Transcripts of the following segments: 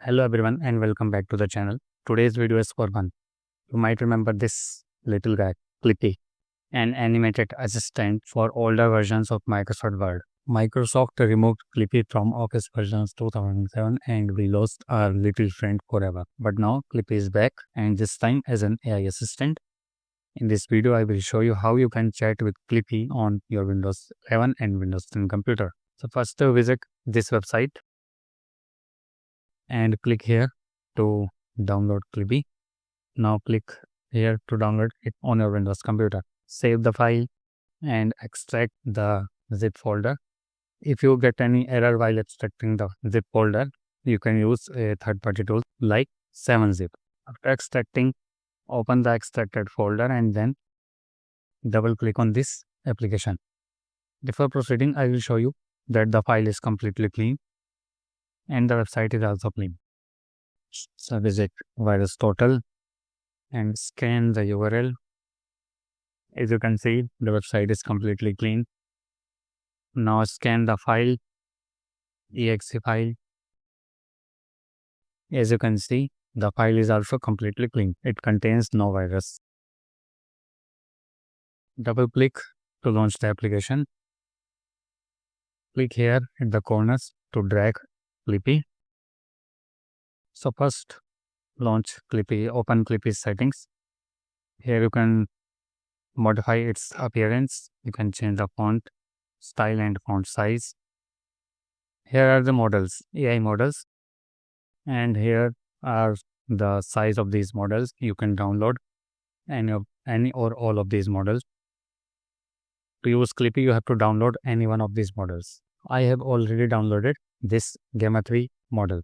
Hello everyone and welcome back to the channel. Today's video is for fun. You might remember this little guy, Clippy, an animated assistant for older versions of Microsoft Word. Microsoft removed Clippy from Office versions 2007 and we lost our little friend forever. But now Clippy is back and this time as an AI assistant. In this video, I will show you how you can chat with Clippy on your Windows 11 and Windows 10 computer. So first visit this website and click here to download Clippy. Now click here to download it on your Windows computer. Save the file and extract the zip folder. If you get any error while extracting the zip folder, you can use a third-party tool like 7-zip. After extracting, open the extracted folder and then double click on this application. Before proceeding, I will show you that the file is completely clean and the website is also clean. So visit VirusTotal and scan the URL. As you can see, the website is completely clean. Now scan the file, exe file. As you can see, the file is also completely clean. It contains no virus. Double click to launch the application. Click here at the corners to drag Clippy. So first launch Clippy, open Clippy settings. Here you can modify its appearance. You can change the font style and font size. Here are the models, AI models, and here are the size of these models. You can download any or all of these models. To use Clippy, you have to download any one of these models. I have already downloaded this Gamma 3 model.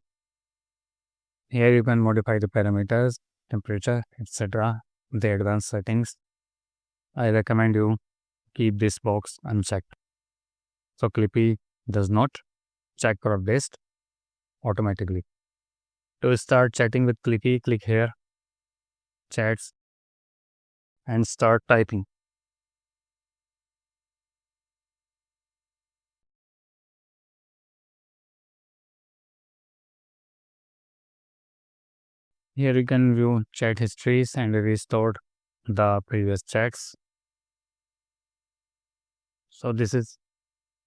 Here you can modify the parameters, temperature, etc., the advanced settings. I recommend you keep this box unchecked. So Clippy does not check for updates automatically. To start chatting with Clippy, click here, chats, and start typing. Here you can view chat histories and restore the previous chats. So this is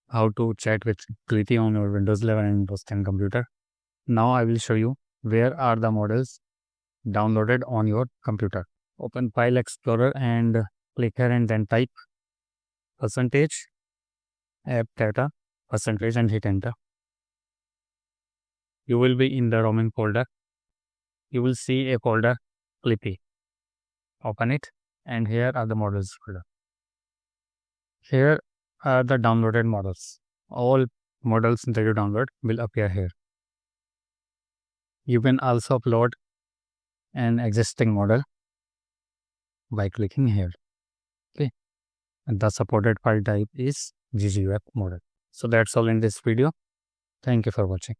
how to chat with Clippy on your Windows 11 and Windows 10 computer. Now I will show you where are the models downloaded on your computer. Open File Explorer and click here and then type percentage app data percentage and hit enter. You will be in the roaming folder. You will see a folder Clippy. Open it and here are the models folder. Here are the downloaded models. All models that you download will appear here. You can also upload an existing model by clicking here. Okay. And the supported file type is GGUF model. So that's all in this video. Thank you for watching.